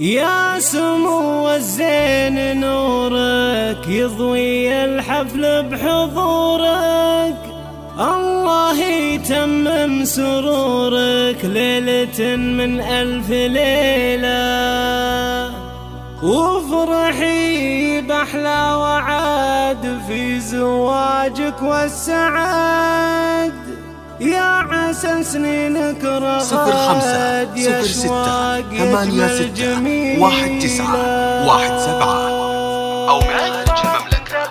يا سمو الزين نورك يضوي الحفل بحضورك، الله يتمم سرورك ليلة من 1000 ليلة، وافرحي بأحلى وعد في زواجك والسعاد، يا عسى سنينك رغد 0506 86 1917 أو من خارج المملكة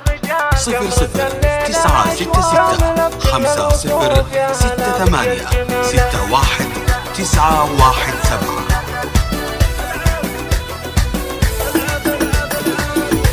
00966 5068 61917.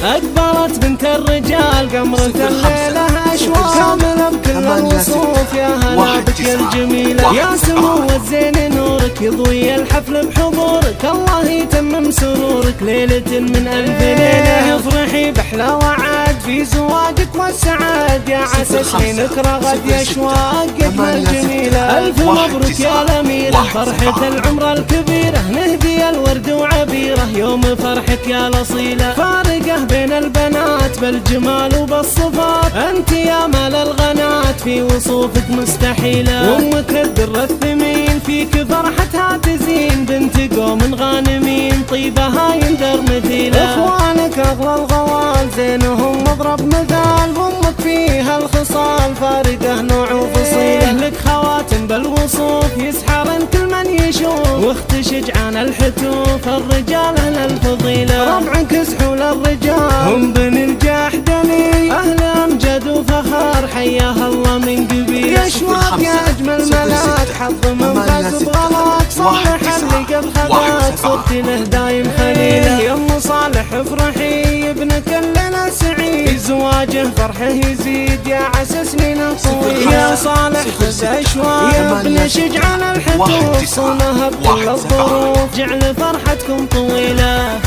أكبرت بنت الرجال قمرة الليلة أشواق كاملة بكل الوصوف، يا هلا بك يا الجميلة، يا سمو الزين نورك يضوي الحفل بحضورك، الله يتمم سرورك ليلة من 1000 ليلة، افرحي بأحلى وعد في زواجك والسعاد، يا عسى سنينك رغد يا أشواقك الجميلة، ألف مبروك يا الأميرة فرحة العمر الكبيرة، نهدي الورد وعبيرة يوم فرحك يا الأصيلة، فارقة بين البنات بالجمال وبالصفات، انت يا مال الغنات في وصوفك مستحيلة، وامك الدر الثمين فيك فرحتها تزين، بنت قوم غانمين طيبها يندر مثيلة، اخوانك اغلى الغوال زينهم مضرب مثال، وامك فيها الخصال فارقة نوع وفصيلة، لك خواتم بالوصوف يسحرن كل من يشوف، واخت شجعان الحتوف الرجال اهل الفضيلة، ربعك سحول الرجال هم بني الجحدني، أهل أمجد وفخر حياها الله من قبيل، يا أشواق يا أجمل ملاك حظ من فاز بغلاك، صالح اللي قد خذاك صرت له دايم خليله، يا أم صالح افرحي ابنك الليلة سعيد، في زواجه فرحه يزيد يا عسى سنين طويل، يا صالح خذ أشواق يا ابن شجعان الحتوف، صونها بكل الظروف جعل فرحتكم طويلة.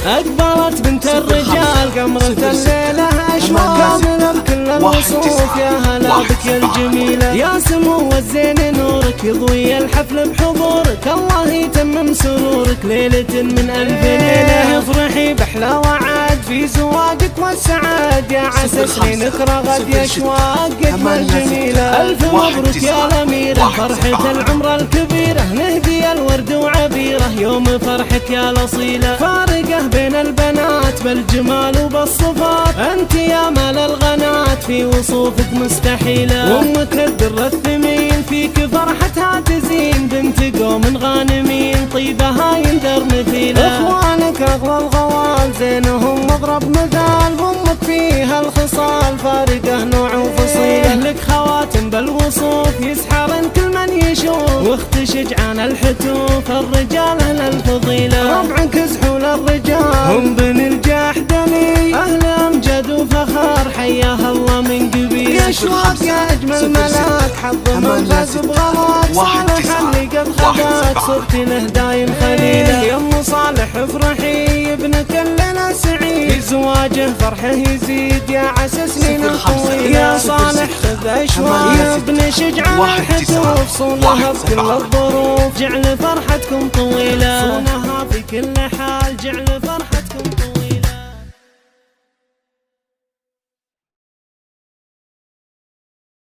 أكبرت بنت الرجال قمرة الليلة أشواق كاملة بكل الوصوف، يا هلا بك يا الجميلة، يا سمو الزين نورك يضوي الحفل بحضورك، الله يتمم سرورك ليلة من 1000 ليلة، افرحي بأحلى وعد في زواجك والسعاد، يا عسى سنينك رغد يا أشواقك الجميلة، ألف مبروك يا الأميرة فرحة العمر الكبيرة، نهدي الورد وعبيرة يوم فرحك يا الأصيلة، فارقة بين البنات بالجمال وبالصفات، انت يا مال الغنات في وصوفك مستحيلة، وامك الدر الثمين فيك فرحتها تزين، بنت قوم غانمين طيبها يندر مثيلة، اخوانك اغلى الغوال زينهم مضرب مثال، وامك فيها الخصال فارقة نوع وفصيلة، لك خواتم بالوصوف يسحرن كل من يشوف، واخت شجعان الحتوف الرجال اهل الفضيلة، ربعك سحول الرجال هم بني الجحدني، أهل أمجد وفخر حياها الله من قبيل، يا أشواق يا أجمل ملاك حظ من فاز بغلاك، صالح اللي قد خذاك صرت له دايم خليله، يا أم صالح افرحي ابنك الليلة سعيد، في زواجه فرحه يزيد يا عسى سنين طويلة، يا صالح خذ أشواق يا ابن شجعان الحتوف، صونها بكل الظروف جعل فرحتكم طويلة، صونها في كل حال جعل فرحتكم طويلة.